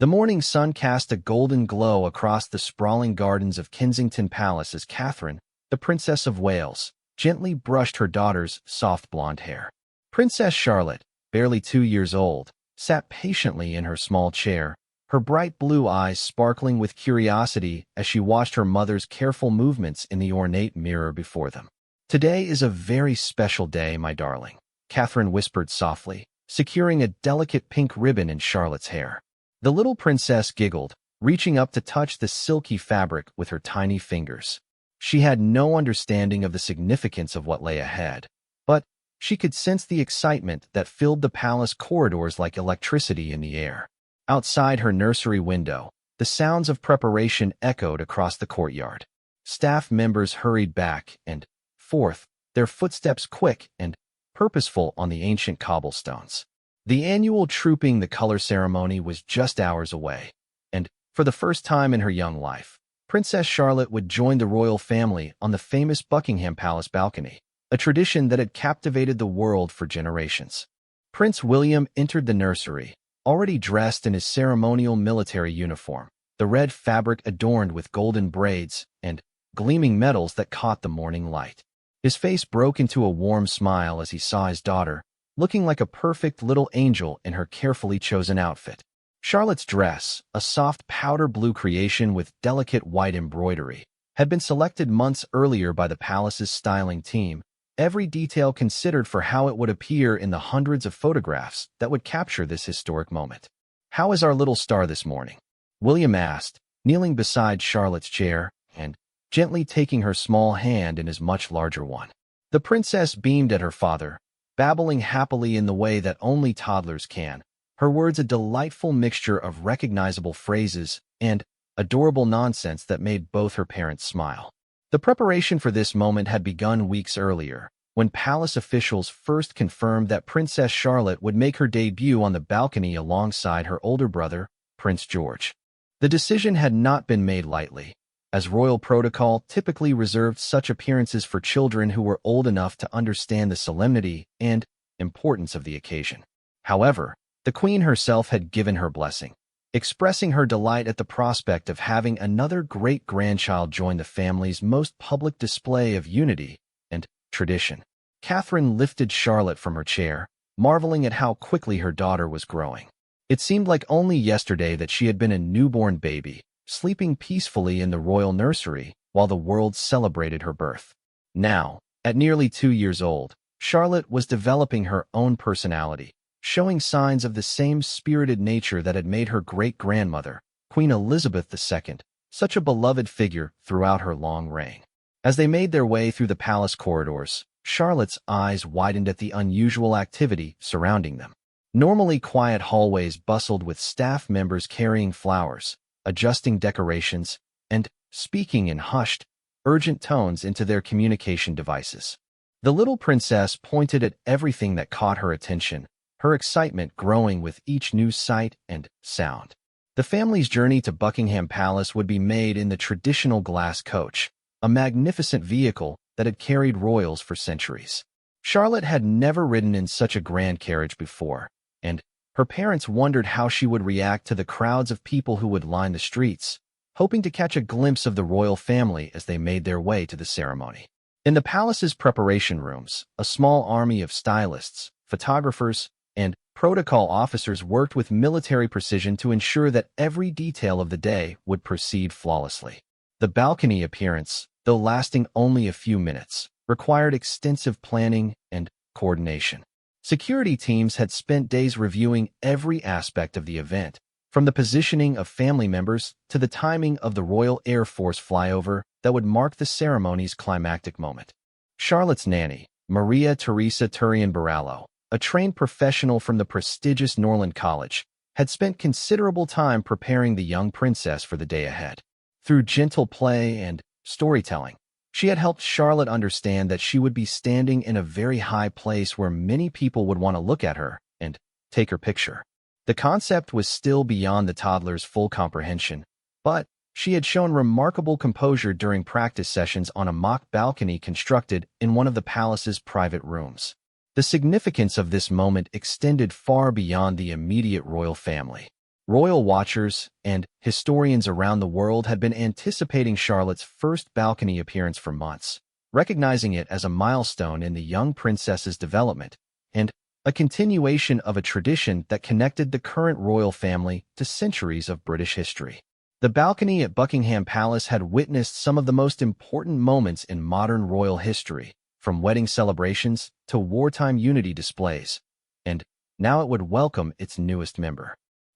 The morning sun cast a golden glow across the sprawling gardens of Kensington Palace as Catherine, the Princess of Wales, gently brushed her daughter's soft blonde hair. Princess Charlotte, barely 2 years old, sat patiently in her small chair, her bright blue eyes sparkling with curiosity as she watched her mother's careful movements in the ornate mirror before them. "Today is a very special day, my darling," Catherine whispered softly, securing a delicate pink ribbon in Charlotte's hair. The little princess giggled, reaching up to touch the silky fabric with her tiny fingers. She had no understanding of the significance of what lay ahead, but she could sense the excitement that filled the palace corridors like electricity in the air. Outside her nursery window, the sounds of preparation echoed across the courtyard. Staff members hurried back and forth, their footsteps quick and purposeful on the ancient cobblestones. The annual Trooping the Color ceremony was just hours away, and for the first time in her young life, Princess Charlotte would join the royal family on the famous Buckingham Palace balcony, a tradition that had captivated the world for generations. Prince William entered the nursery, already dressed in his ceremonial military uniform, the red fabric adorned with golden braids and gleaming metals that caught the morning light. His face broke into a warm smile as he saw his daughter, looking like a perfect little angel in her carefully chosen outfit. Charlotte's dress, a soft powder blue creation with delicate white embroidery, had been selected months earlier by the palace's styling team, every detail considered for how it would appear in the hundreds of photographs that would capture this historic moment. "How is our little star this morning?" William asked, kneeling beside Charlotte's chair and gently taking her small hand in his much larger one. The princess beamed at her father, babbling happily in the way that only toddlers can, her words a delightful mixture of recognizable phrases and adorable nonsense that made both her parents smile. The preparation for this moment had begun weeks earlier, when palace officials first confirmed that Princess Charlotte would make her debut on the balcony alongside her older brother, Prince George. The decision had not been made lightly, as royal protocol typically reserved such appearances for children who were old enough to understand the solemnity and importance of the occasion. However, the Queen herself had given her blessing, expressing her delight at the prospect of having another great-grandchild join the family's most public display of unity and tradition. Catherine lifted Charlotte from her chair, marveling at how quickly her daughter was growing. It seemed like only yesterday that she had been a newborn baby, sleeping peacefully in the royal nursery while the world celebrated her birth. Now, at nearly 2 years old, Charlotte was developing her own personality, showing signs of the same spirited nature that had made her great-grandmother, Queen Elizabeth II, such a beloved figure throughout her long reign. As they made their way through the palace corridors, Charlotte's eyes widened at the unusual activity surrounding them. Normally quiet hallways bustled with staff members carrying flowers, adjusting decorations, and speaking in hushed, urgent tones into their communication devices. The little princess pointed at everything that caught her attention, her excitement growing with each new sight and sound. The family's journey to Buckingham Palace would be made in the traditional glass coach, a magnificent vehicle that had carried royals for centuries. Charlotte had never ridden in such a grand carriage before, and her parents wondered how she would react to the crowds of people who would line the streets, hoping to catch a glimpse of the royal family as they made their way to the ceremony. In the palace's preparation rooms, a small army of stylists, photographers, and protocol officers worked with military precision to ensure that every detail of the day would proceed flawlessly. The balcony appearance, though lasting only a few minutes, required extensive planning and coordination. Security teams had spent days reviewing every aspect of the event, from the positioning of family members to the timing of the Royal Air Force flyover that would mark the ceremony's climactic moment. Charlotte's nanny, Maria Teresa Turian-Barallo, a trained professional from the prestigious Norland College, had spent considerable time preparing the young princess for the day ahead. Through gentle play and storytelling, she had helped Charlotte understand that she would be standing in a very high place where many people would want to look at her and take her picture. The concept was still beyond the toddler's full comprehension, but she had shown remarkable composure during practice sessions on a mock balcony constructed in one of the palace's private rooms. The significance of this moment extended far beyond the immediate royal family. Royal watchers and historians around the world had been anticipating Charlotte's first balcony appearance for months, recognizing it as a milestone in the young princess's development and a continuation of a tradition that connected the current royal family to centuries of British history. The balcony at Buckingham Palace had witnessed some of the most important moments in modern royal history, from wedding celebrations to wartime unity displays, and now it would welcome its newest member.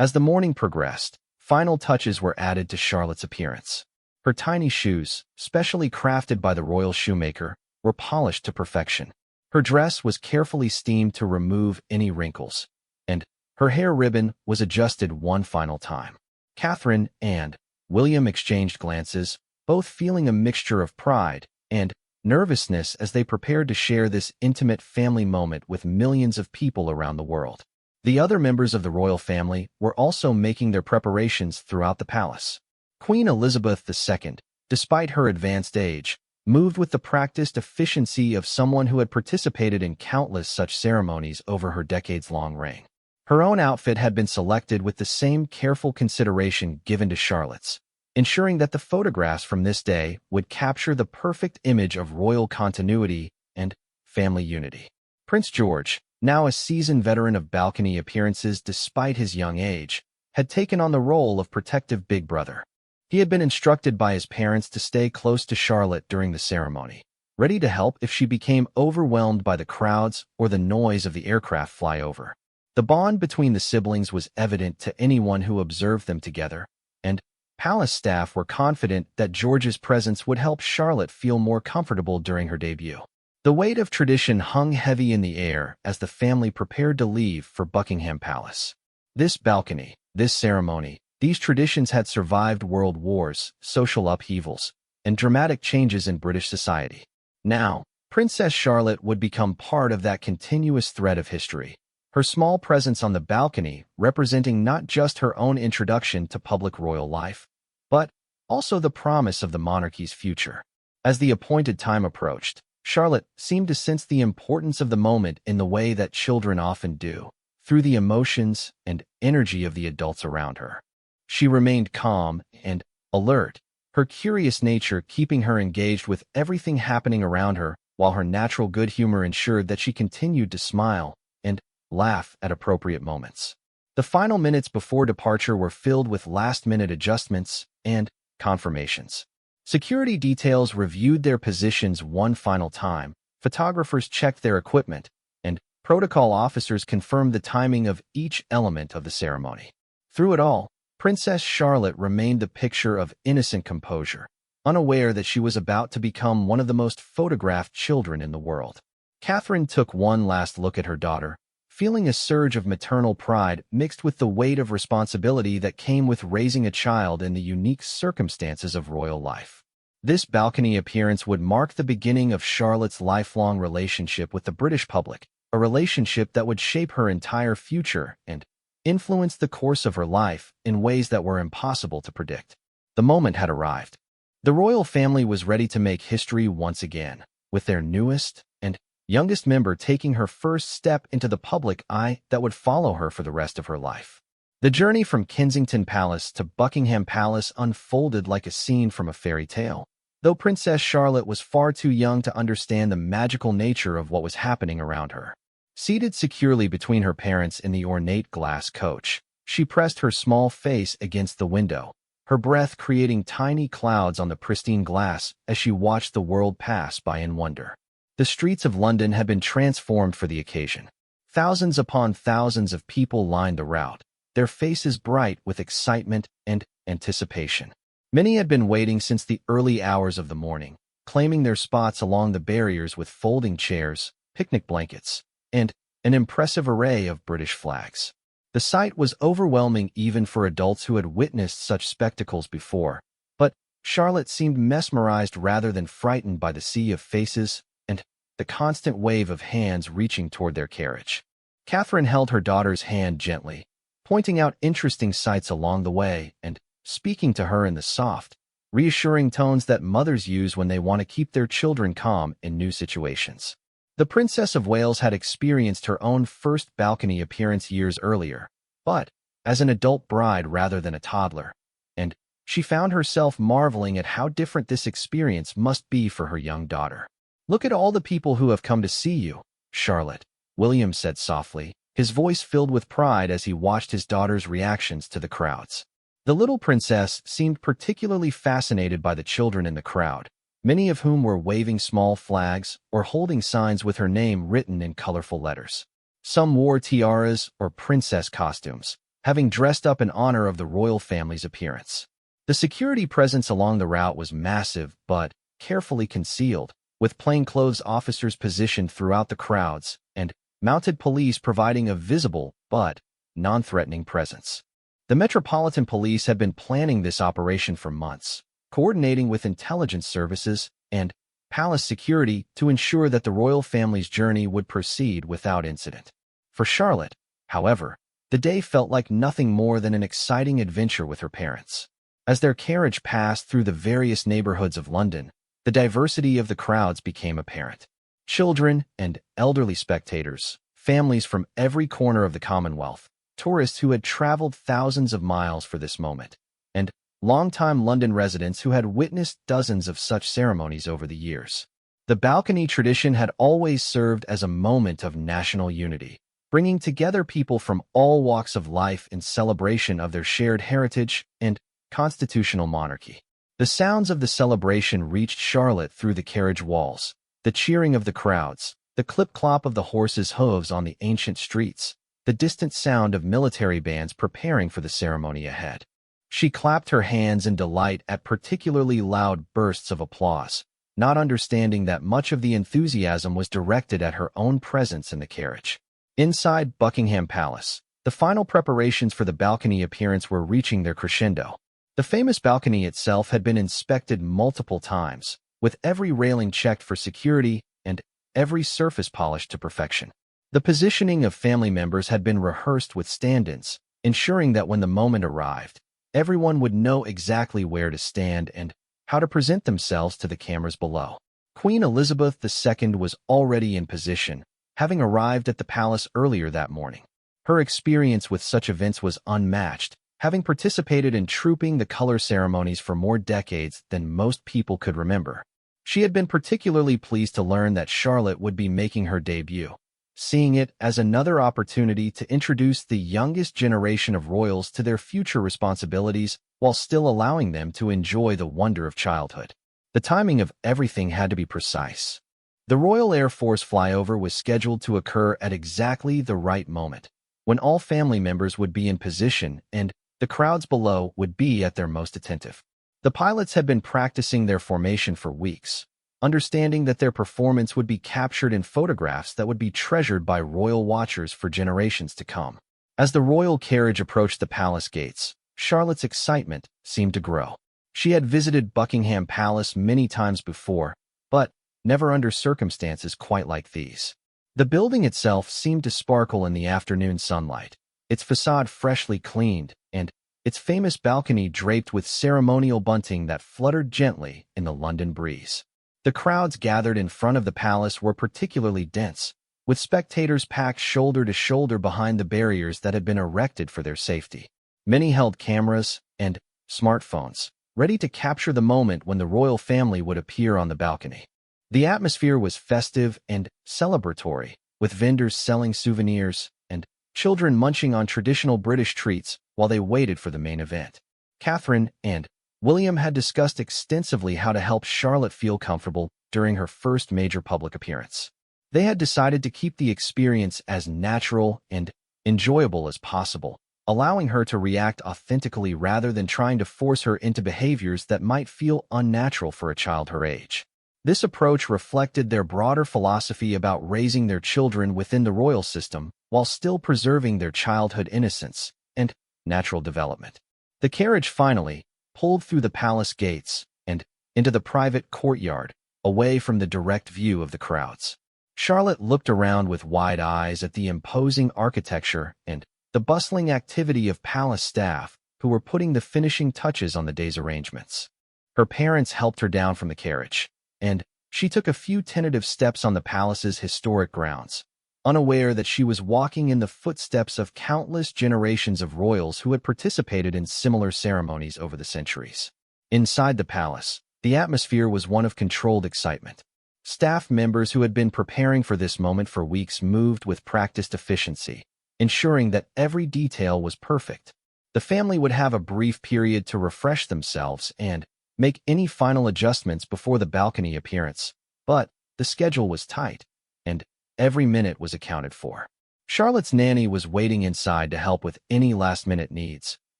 As the morning progressed, final touches were added to Charlotte's appearance. Her tiny shoes, specially crafted by the royal shoemaker, were polished to perfection. Her dress was carefully steamed to remove any wrinkles, and her hair ribbon was adjusted one final time. Catherine and William exchanged glances, both feeling a mixture of pride and nervousness as they prepared to share this intimate family moment with millions of people around the world. The other members of the royal family were also making their preparations throughout the palace. Queen Elizabeth II, despite her advanced age, moved with the practiced efficiency of someone who had participated in countless such ceremonies over her decades-long reign. Her own outfit had been selected with the same careful consideration given to Charlotte's, ensuring that the photographs from this day would capture the perfect image of royal continuity and family unity. Prince George, now a seasoned veteran of balcony appearances despite his young age, had taken on the role of protective big brother. He had been instructed by his parents to stay close to Charlotte during the ceremony, ready to help if she became overwhelmed by the crowds or the noise of the aircraft flyover. The bond between the siblings was evident to anyone who observed them together, and palace staff were confident that George's presence would help Charlotte feel more comfortable during her debut. The weight of tradition hung heavy in the air as the family prepared to leave for Buckingham Palace. This balcony, this ceremony, these traditions had survived world wars, social upheavals, and dramatic changes in British society. Now, Princess Charlotte would become part of that continuous thread of history, her small presence on the balcony representing not just her own introduction to public royal life, but also the promise of the monarchy's future. As the appointed time approached, Charlotte seemed to sense the importance of the moment in the way that children often do, through the emotions and energy of the adults around her. She remained calm and alert, her curious nature keeping her engaged with everything happening around her, while her natural good humor ensured that she continued to smile and laugh at appropriate moments. The final minutes before departure were filled with last-minute adjustments and confirmations. Security details reviewed their positions one final time, photographers checked their equipment, and protocol officers confirmed the timing of each element of the ceremony. Through it all, Princess Charlotte remained the picture of innocent composure, unaware that she was about to become one of the most photographed children in the world. Catherine took one last look at her daughter, feeling a surge of maternal pride mixed with the weight of responsibility that came with raising a child in the unique circumstances of royal life. This balcony appearance would mark the beginning of Charlotte's lifelong relationship with the British public, a relationship that would shape her entire future and influence the course of her life in ways that were impossible to predict. The moment had arrived. The royal family was ready to make history once again, with their newest and youngest member taking her first step into the public eye that would follow her for the rest of her life. The journey from Kensington Palace to Buckingham Palace unfolded like a scene from a fairy tale, though Princess Charlotte was far too young to understand the magical nature of what was happening around her. Seated securely between her parents in the ornate glass coach, she pressed her small face against the window, her breath creating tiny clouds on the pristine glass as she watched the world pass by in wonder. The streets of London had been transformed for the occasion. Thousands upon thousands of people lined the route, their faces bright with excitement and anticipation. Many had been waiting since the early hours of the morning, claiming their spots along the barriers with folding chairs, picnic blankets, and an impressive array of British flags. The sight was overwhelming even for adults who had witnessed such spectacles before, but Charlotte seemed mesmerized rather than frightened by the sea of faces and the constant wave of hands reaching toward their carriage. Catherine held her daughter's hand gently, pointing out interesting sights along the way and speaking to her in the soft, reassuring tones that mothers use when they want to keep their children calm in new situations. The Princess of Wales had experienced her own first balcony appearance years earlier, but as an adult bride rather than a toddler, and she found herself marveling at how different this experience must be for her young daughter. "Look at all the people who have come to see you, Charlotte," William said softly, his voice filled with pride as he watched his daughter's reactions to the crowds. The little princess seemed particularly fascinated by the children in the crowd, many of whom were waving small flags or holding signs with her name written in colorful letters. Some wore tiaras or princess costumes, having dressed up in honor of the royal family's appearance. The security presence along the route was massive but carefully concealed, with plainclothes officers positioned throughout the crowds and mounted police providing a visible but non-threatening presence. The Metropolitan Police had been planning this operation for months, coordinating with intelligence services and palace security to ensure that the royal family's journey would proceed without incident. For Charlotte, however, the day felt like nothing more than an exciting adventure with her parents. As their carriage passed through the various neighborhoods of London, the diversity of the crowds became apparent. Children and elderly spectators, families from every corner of the Commonwealth, tourists who had traveled thousands of miles for this moment, and longtime London residents who had witnessed dozens of such ceremonies over the years. The balcony tradition had always served as a moment of national unity, bringing together people from all walks of life in celebration of their shared heritage and constitutional monarchy. The sounds of the celebration reached Charlotte through the carriage walls, the cheering of the crowds, the clip-clop of the horses' hooves on the ancient streets, the distant sound of military bands preparing for the ceremony ahead. She clapped her hands in delight at particularly loud bursts of applause, not understanding that much of the enthusiasm was directed at her own presence in the carriage. Inside Buckingham Palace, the final preparations for the balcony appearance were reaching their crescendo. The famous balcony itself had been inspected multiple times, with every railing checked for security and every surface polished to perfection. The positioning of family members had been rehearsed with stand-ins, ensuring that when the moment arrived, everyone would know exactly where to stand and how to present themselves to the cameras below. Queen Elizabeth II was already in position, having arrived at the palace earlier that morning. Her experience with such events was unmatched, having participated in trooping the color ceremonies for more decades than most people could remember. She had been particularly pleased to learn that Charlotte would be making her debut, seeing it as another opportunity to introduce the youngest generation of royals to their future responsibilities while still allowing them to enjoy the wonder of childhood. The timing of everything had to be precise. The Royal Air Force flyover was scheduled to occur at exactly the right moment, when all family members would be in position and the crowds below would be at their most attentive. The pilots had been practicing their formation for weeks, understanding that their performance would be captured in photographs that would be treasured by royal watchers for generations to come. As the royal carriage approached the palace gates, Charlotte's excitement seemed to grow. She had visited Buckingham Palace many times before, but never under circumstances quite like these. The building itself seemed to sparkle in the afternoon sunlight, its facade freshly cleaned, and its famous balcony draped with ceremonial bunting that fluttered gently in the London breeze. The crowds gathered in front of the palace were particularly dense, with spectators packed shoulder to shoulder behind the barriers that had been erected for their safety. Many held cameras and smartphones, ready to capture the moment when the royal family would appear on the balcony. The atmosphere was festive and celebratory, with vendors selling souvenirs and children munching on traditional British treats while they waited for the main event. Catherine and William had discussed extensively how to help Charlotte feel comfortable during her first major public appearance. They had decided to keep the experience as natural and enjoyable as possible, allowing her to react authentically rather than trying to force her into behaviors that might feel unnatural for a child her age. This approach reflected their broader philosophy about raising their children within the royal system while still preserving their childhood innocence and natural development. The carriage finally pulled through the palace gates and into the private courtyard, away from the direct view of the crowds. Charlotte looked around with wide eyes at the imposing architecture and the bustling activity of palace staff who were putting the finishing touches on the day's arrangements. Her parents helped her down from the carriage, and she took a few tentative steps on the palace's historic grounds, unaware that she was walking in the footsteps of countless generations of royals who had participated in similar ceremonies over the centuries. Inside the palace, the atmosphere was one of controlled excitement. Staff members who had been preparing for this moment for weeks moved with practiced efficiency, ensuring that every detail was perfect. The family would have a brief period to refresh themselves and make any final adjustments before the balcony appearance, but the schedule was tight, and every minute was accounted for. Charlotte's nanny was waiting inside to help with any last-minute needs,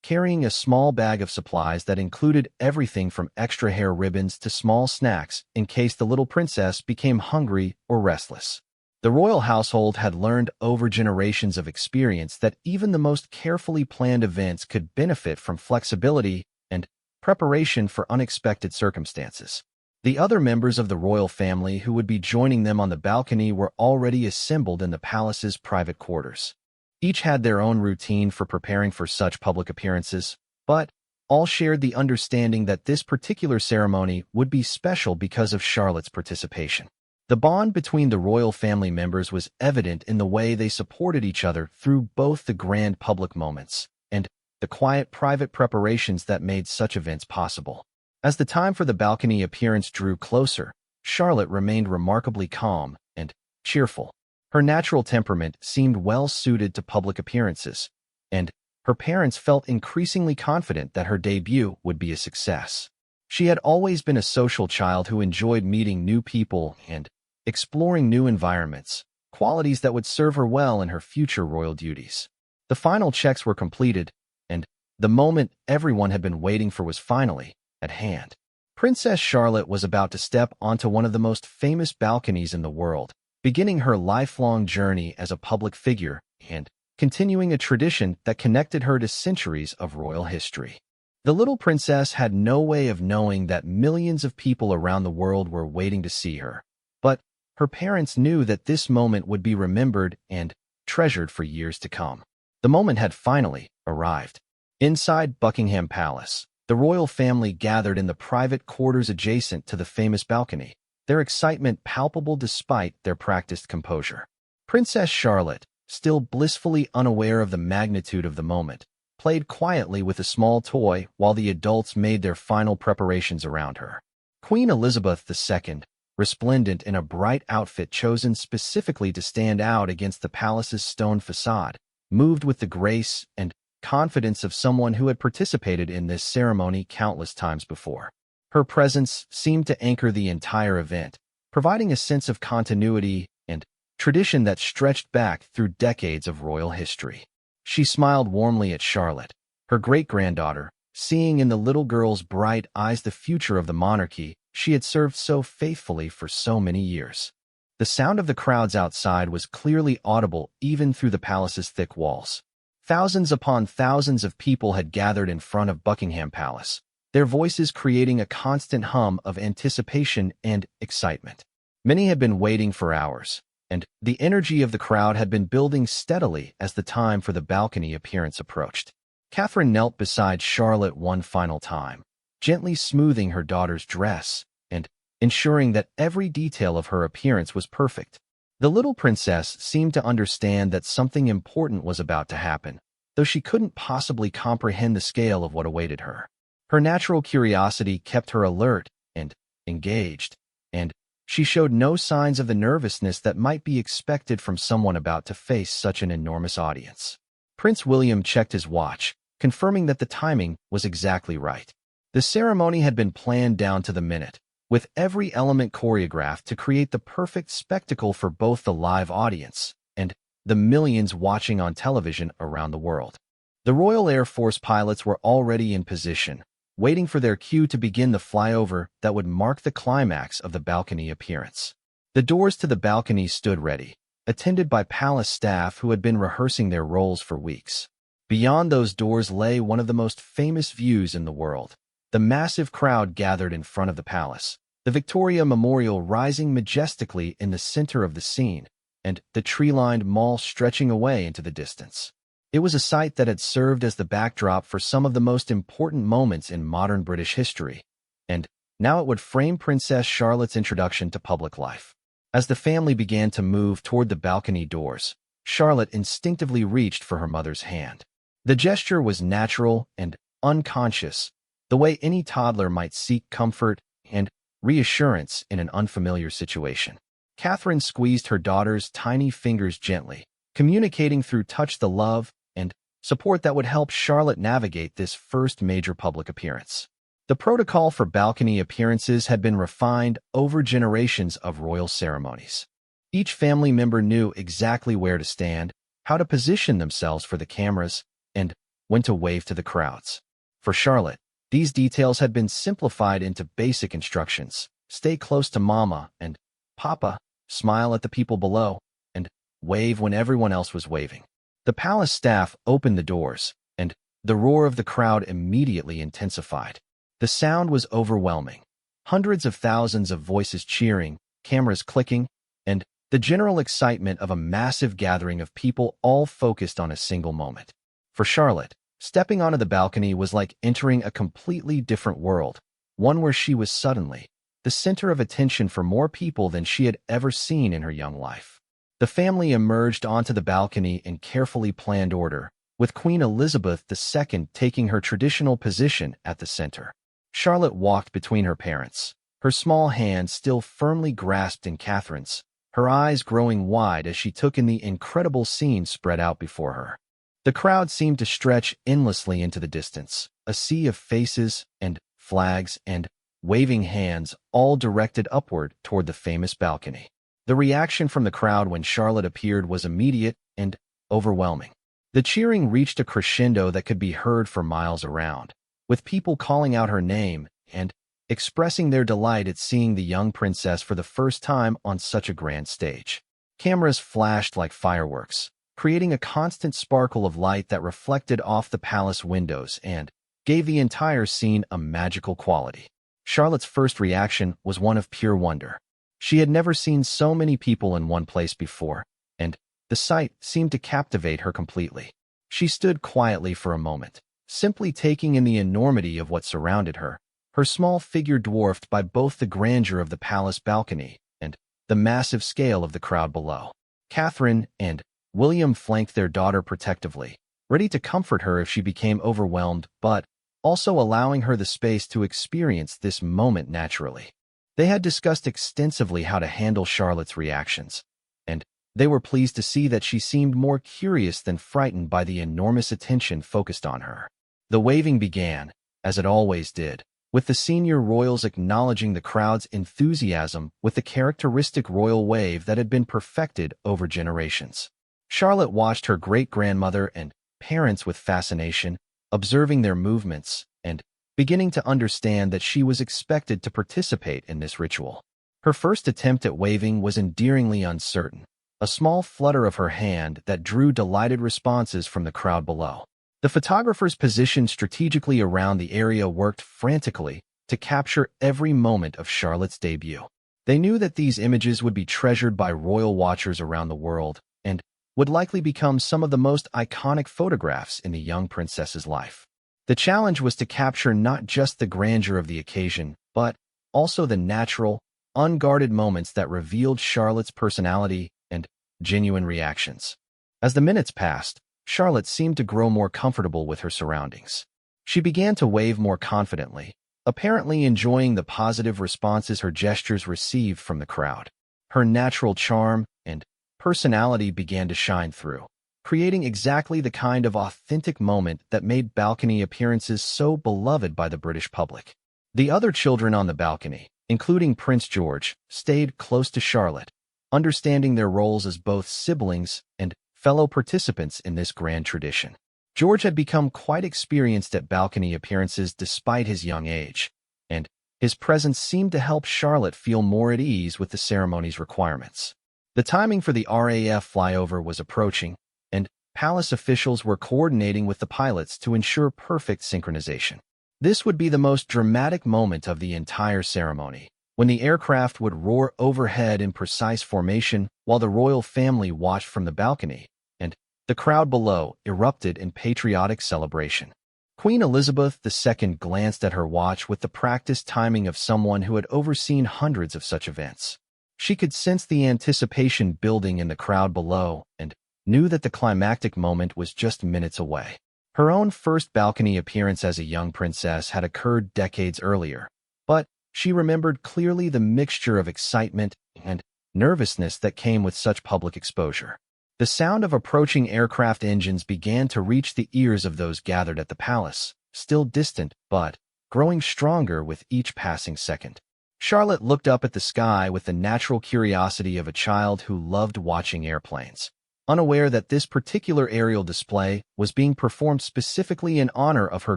carrying a small bag of supplies that included everything from extra hair ribbons to small snacks in case the little princess became hungry or restless. The royal household had learned over generations of experience that even the most carefully planned events could benefit from flexibility and preparation for unexpected circumstances. The other members of the royal family who would be joining them on the balcony were already assembled in the palace's private quarters. Each had their own routine for preparing for such public appearances, but all shared the understanding that this particular ceremony would be special because of Charlotte's participation. The bond between the royal family members was evident in the way they supported each other through both the grand public moments and the quiet private preparations that made such events possible. As the time for the balcony appearance drew closer, Charlotte remained remarkably calm and cheerful. Her natural temperament seemed well suited to public appearances, and her parents felt increasingly confident that her debut would be a success. She had always been a social child who enjoyed meeting new people and exploring new environments, qualities that would serve her well in her future royal duties. The final checks were completed, and the moment everyone had been waiting for was finally at hand. Princess Charlotte was about to step onto one of the most famous balconies in the world, beginning her lifelong journey as a public figure and continuing a tradition that connected her to centuries of royal history. The little princess had no way of knowing that millions of people around the world were waiting to see her, but her parents knew that this moment would be remembered and treasured for years to come. The moment had finally arrived. Inside Buckingham Palace, the royal family gathered in the private quarters adjacent to the famous balcony, their excitement palpable despite their practiced composure. Princess Charlotte, still blissfully unaware of the magnitude of the moment, played quietly with a small toy while the adults made their final preparations around her. Queen Elizabeth II, resplendent in a bright outfit chosen specifically to stand out against the palace's stone facade, moved with the grace and confidence of someone who had participated in this ceremony countless times before. Her presence seemed to anchor the entire event, providing a sense of continuity and tradition that stretched back through decades of royal history. She smiled warmly at Charlotte, her great-granddaughter, seeing in the little girl's bright eyes the future of the monarchy she had served so faithfully for so many years. The sound of the crowds outside was clearly audible even through the palace's thick walls. Thousands upon thousands of people had gathered in front of Buckingham Palace, their voices creating a constant hum of anticipation and excitement. Many had been waiting for hours, and the energy of the crowd had been building steadily as the time for the balcony appearance approached. Catherine knelt beside Charlotte one final time, gently smoothing her daughter's dress and ensuring that every detail of her appearance was perfect. The little princess seemed to understand that something important was about to happen, though she couldn't possibly comprehend the scale of what awaited her. Her natural curiosity kept her alert and engaged, and she showed no signs of the nervousness that might be expected from someone about to face such an enormous audience. Prince William checked his watch, confirming that the timing was exactly right. The ceremony had been planned down to the minute, with every element choreographed to create the perfect spectacle for both the live audience and the millions watching on television around the world. The Royal Air Force pilots were already in position, waiting for their cue to begin the flyover that would mark the climax of the balcony appearance. The doors to the balcony stood ready, attended by palace staff who had been rehearsing their roles for weeks. Beyond those doors lay one of the most famous views in the world. The massive crowd gathered in front of the palace, the Victoria Memorial rising majestically in the center of the scene, and the tree-lined mall stretching away into the distance. It was a sight that had served as the backdrop for some of the most important moments in modern British history, and now it would frame Princess Charlotte's introduction to public life. As the family began to move toward the balcony doors, Charlotte instinctively reached for her mother's hand. The gesture was natural and unconscious, the way any toddler might seek comfort and reassurance in an unfamiliar situation. Catherine squeezed her daughter's tiny fingers gently, communicating through touch the love and support that would help Charlotte navigate this first major public appearance. The protocol for balcony appearances had been refined over generations of royal ceremonies. Each family member knew exactly where to stand, how to position themselves for the cameras, and when to wave to the crowds. For Charlotte, these details had been simplified into basic instructions: stay close to Mama and Papa, smile at the people below, and wave when everyone else was waving. The palace staff opened the doors, and the roar of the crowd immediately intensified. The sound was overwhelming. Hundreds of thousands of voices cheering, cameras clicking, and the general excitement of a massive gathering of people all focused on a single moment. For Charlotte, stepping onto the balcony was like entering a completely different world, one where she was suddenly the center of attention for more people than she had ever seen in her young life. The family emerged onto the balcony in carefully planned order, with Queen Elizabeth II taking her traditional position at the center. Charlotte walked between her parents, her small hand still firmly grasped in Catherine's, her eyes growing wide as she took in the incredible scene spread out before her. The crowd seemed to stretch endlessly into the distance, a sea of faces and flags and waving hands, all directed upward toward the famous balcony. The reaction from the crowd when Charlotte appeared was immediate and overwhelming. The cheering reached a crescendo that could be heard for miles around, with people calling out her name and expressing their delight at seeing the young princess for the first time on such a grand stage. Cameras flashed like fireworks, creating a constant sparkle of light that reflected off the palace windows and gave the entire scene a magical quality. Charlotte's first reaction was one of pure wonder. She had never seen so many people in one place before, and the sight seemed to captivate her completely. She stood quietly for a moment, simply taking in the enormity of what surrounded her, her small figure dwarfed by both the grandeur of the palace balcony and the massive scale of the crowd below. Catherine and William flanked their daughter protectively, ready to comfort her if she became overwhelmed, but also allowing her the space to experience this moment naturally. They had discussed extensively how to handle Charlotte's reactions, and they were pleased to see that she seemed more curious than frightened by the enormous attention focused on her. The waving began, as it always did, with the senior royals acknowledging the crowd's enthusiasm with the characteristic royal wave that had been perfected over generations. Charlotte watched her great-grandmother and parents with fascination, observing their movements and beginning to understand that she was expected to participate in this ritual. Her first attempt at waving was endearingly uncertain, a small flutter of her hand that drew delighted responses from the crowd below. The photographers positioned strategically around the area worked frantically to capture every moment of Charlotte's debut. They knew that these images would be treasured by royal watchers around the world and would likely become some of the most iconic photographs in the young princess's life. The challenge was to capture not just the grandeur of the occasion, but also the natural, unguarded moments that revealed Charlotte's personality and genuine reactions. As the minutes passed, Charlotte seemed to grow more comfortable with her surroundings. She began to wave more confidently, apparently enjoying the positive responses her gestures received from the crowd. Her natural charm and personality began to shine through, creating exactly the kind of authentic moment that made balcony appearances so beloved by the British public. The other children on the balcony, including Prince George, stayed close to Charlotte, understanding their roles as both siblings and fellow participants in this grand tradition. George had become quite experienced at balcony appearances despite his young age, and his presence seemed to help Charlotte feel more at ease with the ceremony's requirements. The timing for the RAF flyover was approaching, and palace officials were coordinating with the pilots to ensure perfect synchronization. This would be the most dramatic moment of the entire ceremony, when the aircraft would roar overhead in precise formation while the royal family watched from the balcony, and the crowd below erupted in patriotic celebration. Queen Elizabeth II glanced at her watch with the practiced timing of someone who had overseen hundreds of such events. She could sense the anticipation building in the crowd below and knew that the climactic moment was just minutes away. Her own first balcony appearance as a young princess had occurred decades earlier, but she remembered clearly the mixture of excitement and nervousness that came with such public exposure. The sound of approaching aircraft engines began to reach the ears of those gathered at the palace, still distant but growing stronger with each passing second. Charlotte looked up at the sky with the natural curiosity of a child who loved watching airplanes, unaware that this particular aerial display was being performed specifically in honor of her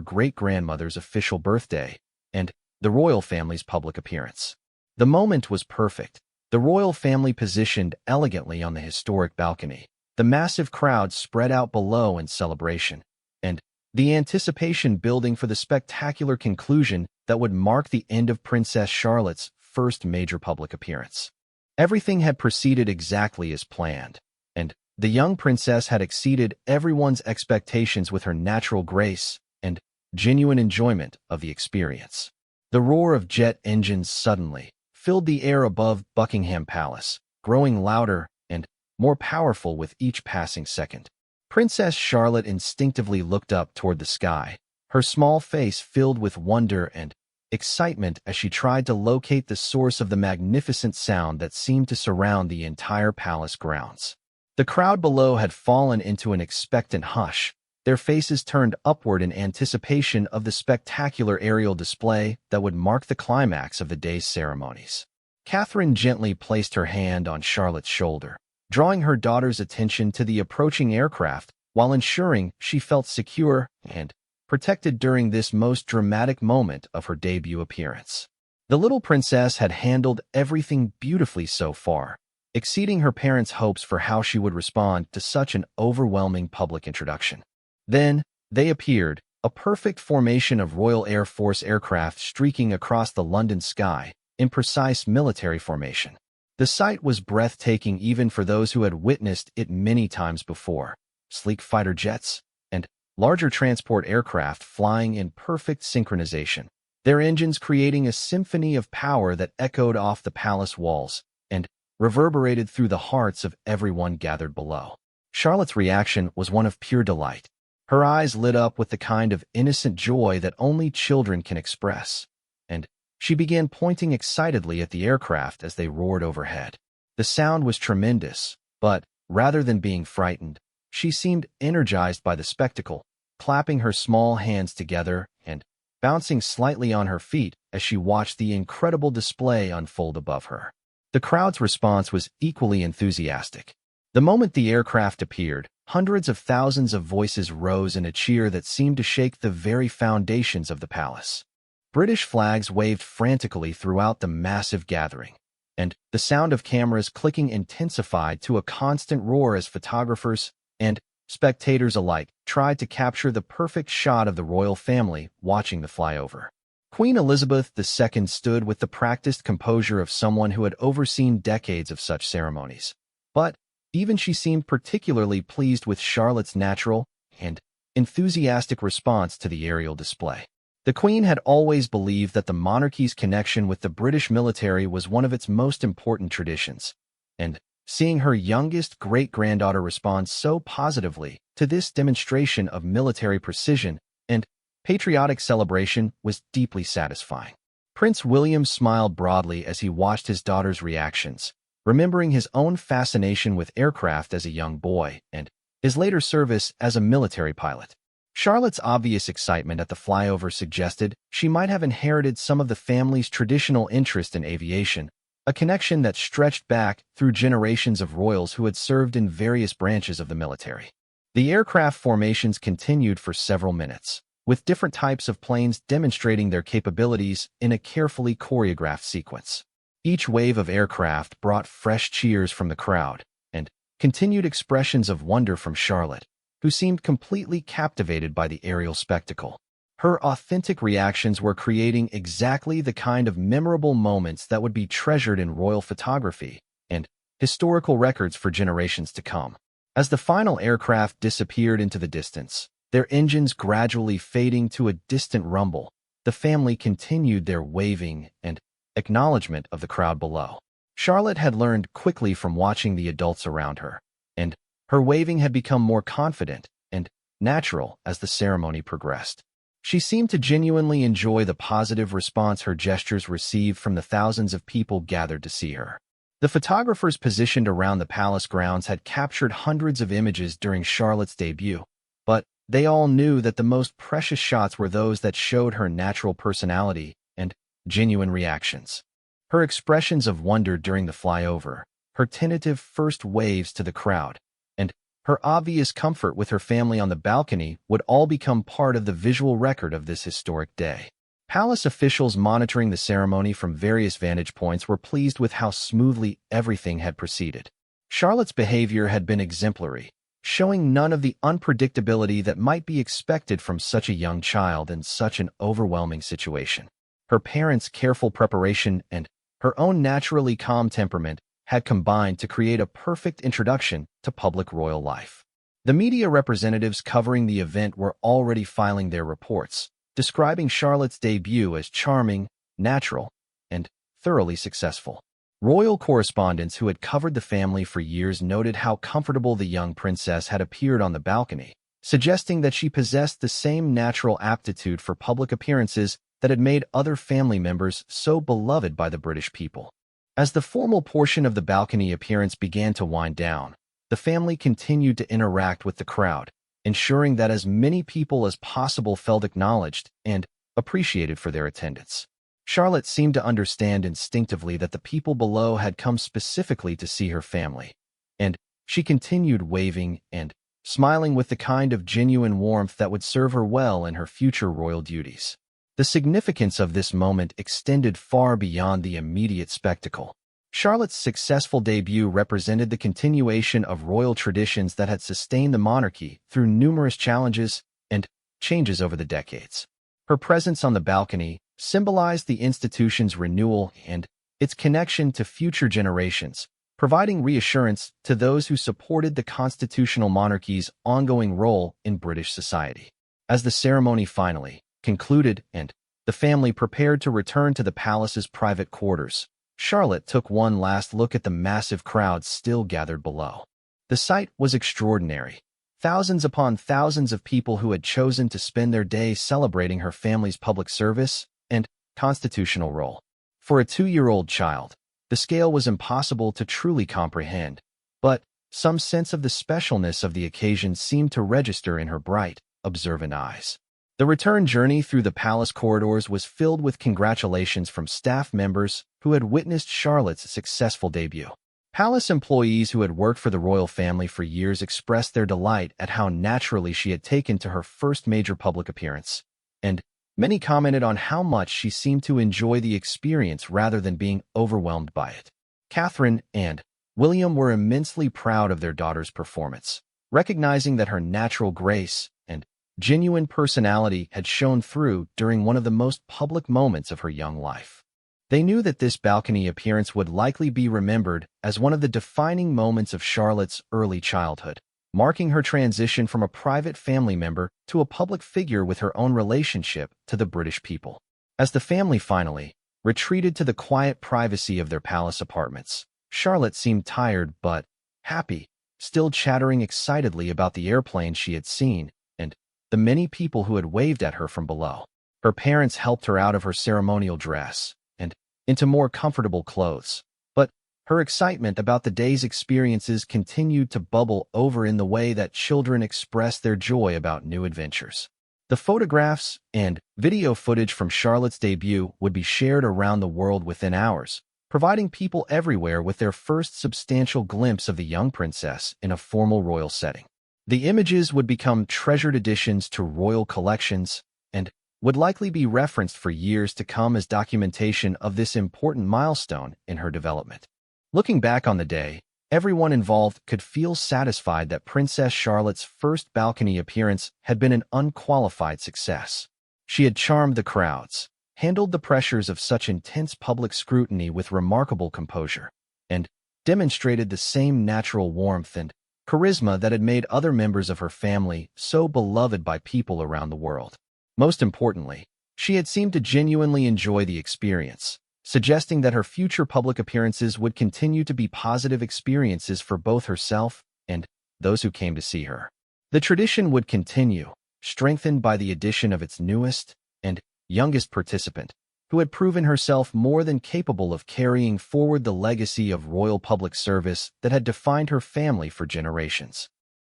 great-grandmother's official birthday and the royal family's public appearance. The moment was perfect. The royal family positioned elegantly on the historic balcony, the massive crowd spread out below in celebration, and the anticipation building for the spectacular conclusion that would mark the end of Princess Charlotte's first major public appearance. Everything had proceeded exactly as planned, and the young princess had exceeded everyone's expectations with her natural grace and genuine enjoyment of the experience. The roar of jet engines suddenly filled the air above Buckingham Palace, growing louder and more powerful with each passing second. Princess Charlotte instinctively looked up toward the sky, her small face filled with wonder and excitement as she tried to locate the source of the magnificent sound that seemed to surround the entire palace grounds. The crowd below had fallen into an expectant hush, their faces turned upward in anticipation of the spectacular aerial display that would mark the climax of the day's ceremonies. Catherine gently placed her hand on Charlotte's shoulder, drawing her daughter's attention to the approaching aircraft while ensuring she felt secure and protected during this most dramatic moment of her debut appearance. The little princess had handled everything beautifully so far, exceeding her parents' hopes for how she would respond to such an overwhelming public introduction. Then, they appeared, a perfect formation of Royal Air Force aircraft streaking across the London sky in precise military formation. The sight was breathtaking even for those who had witnessed it many times before. Sleek fighter jets and larger transport aircraft flying in perfect synchronization, their engines creating a symphony of power that echoed off the palace walls and reverberated through the hearts of everyone gathered below. Charlotte's reaction was one of pure delight. Her eyes lit up with the kind of innocent joy that only children can express, and she began pointing excitedly at the aircraft as they roared overhead. The sound was tremendous, but rather than being frightened, she seemed energized by the spectacle, clapping her small hands together and bouncing slightly on her feet as she watched the incredible display unfold above her. The crowd's response was equally enthusiastic. The moment the aircraft appeared, hundreds of thousands of voices rose in a cheer that seemed to shake the very foundations of the palace. British flags waved frantically throughout the massive gathering, and the sound of cameras clicking intensified to a constant roar as photographers and spectators alike tried to capture the perfect shot of the royal family watching the flyover. Queen Elizabeth II stood with the practiced composure of someone who had overseen decades of such ceremonies. But even she seemed particularly pleased with Charlotte's natural and enthusiastic response to the aerial display. The Queen had always believed that the monarchy's connection with the British military was one of its most important traditions, and seeing her youngest great-granddaughter respond so positively to this demonstration of military precision and patriotic celebration was deeply satisfying. Prince William smiled broadly as he watched his daughter's reactions, remembering his own fascination with aircraft as a young boy and his later service as a military pilot. Charlotte's obvious excitement at the flyover suggested she might have inherited some of the family's traditional interest in aviation, a connection that stretched back through generations of royals who had served in various branches of the military. The aircraft formations continued for several minutes, with different types of planes demonstrating their capabilities in a carefully choreographed sequence. Each wave of aircraft brought fresh cheers from the crowd and continued expressions of wonder from Charlotte, who seemed completely captivated by the aerial spectacle. Her authentic reactions were creating exactly the kind of memorable moments that would be treasured in royal photography and historical records for generations to come. As the final aircraft disappeared into the distance, their engines gradually fading to a distant rumble, the family continued their waving and acknowledgement of the crowd below. Charlotte had learned quickly from watching the adults around her, and her waving had become more confident and natural as the ceremony progressed. She seemed to genuinely enjoy the positive response her gestures received from the thousands of people gathered to see her. The photographers positioned around the palace grounds had captured hundreds of images during Charlotte's debut, but they all knew that the most precious shots were those that showed her natural personality and genuine reactions. Her expressions of wonder during the flyover, her tentative first waves to the crowd, and her obvious comfort with her family on the balcony would all become part of the visual record of this historic day. Palace officials monitoring the ceremony from various vantage points were pleased with how smoothly everything had proceeded. Charlotte's behavior had been exemplary, showing none of the unpredictability that might be expected from such a young child in such an overwhelming situation. Her parents' careful preparation and her own naturally calm temperament had combined to create a perfect introduction to public royal life. The media representatives covering the event were already filing their reports, describing Charlotte's debut as charming, natural, and thoroughly successful. Royal correspondents who had covered the family for years noted how comfortable the young princess had appeared on the balcony, suggesting that she possessed the same natural aptitude for public appearances that had made other family members so beloved by the British people. As the formal portion of the balcony appearance began to wind down, the family continued to interact with the crowd, ensuring that as many people as possible felt acknowledged and appreciated for their attendance. Charlotte seemed to understand instinctively that the people below had come specifically to see her family, and she continued waving and smiling with the kind of genuine warmth that would serve her well in her future royal duties. The significance of this moment extended far beyond the immediate spectacle. Charlotte's successful debut represented the continuation of royal traditions that had sustained the monarchy through numerous challenges and changes over the decades. Her presence on the balcony symbolized the institution's renewal and its connection to future generations, providing reassurance to those who supported the constitutional monarchy's ongoing role in British society. As the ceremony finally concluded and the family prepared to return to the palace's private quarters, Charlotte took one last look at the massive crowds still gathered below. The sight was extraordinary. Thousands upon thousands of people who had chosen to spend their days celebrating her family's public service and constitutional role. For a 2-year-old child, the scale was impossible to truly comprehend, but some sense of the specialness of the occasion seemed to register in her bright, observant eyes. The return journey through the palace corridors was filled with congratulations from staff members who had witnessed Charlotte's successful debut. Palace employees who had worked for the royal family for years expressed their delight at how naturally she had taken to her first major public appearance, and many commented on how much she seemed to enjoy the experience rather than being overwhelmed by it. Catherine and William were immensely proud of their daughter's performance, recognizing that her natural grace and genuine personality had shone through during one of the most public moments of her young life. They knew that this balcony appearance would likely be remembered as one of the defining moments of Charlotte's early childhood, marking her transition from a private family member to a public figure with her own relationship to the British people. As the family finally retreated to the quiet privacy of their palace apartments, Charlotte seemed tired but happy, still chattering excitedly about the airplane she had seen and the many people who had waved at her from below. Her parents helped her out of her ceremonial dress and into more comfortable clothes, but her excitement about the day's experiences continued to bubble over in the way that children express their joy about new adventures. The photographs and video footage from Charlotte's debut would be shared around the world within hours, providing people everywhere with their first substantial glimpse of the young princess in a formal royal setting. The images would become treasured additions to royal collections and would likely be referenced for years to come as documentation of this important milestone in her development. Looking back on the day, everyone involved could feel satisfied that Princess Charlotte's first balcony appearance had been an unqualified success. She had charmed the crowds, handled the pressures of such intense public scrutiny with remarkable composure, and demonstrated the same natural warmth and charisma that had made other members of her family so beloved by people around the world. Most importantly, she had seemed to genuinely enjoy the experience, suggesting that her future public appearances would continue to be positive experiences for both herself and those who came to see her. The tradition would continue, strengthened by the addition of its newest and youngest participant, who had proven herself more than capable of carrying forward the legacy of royal public service that had defined her family for generations.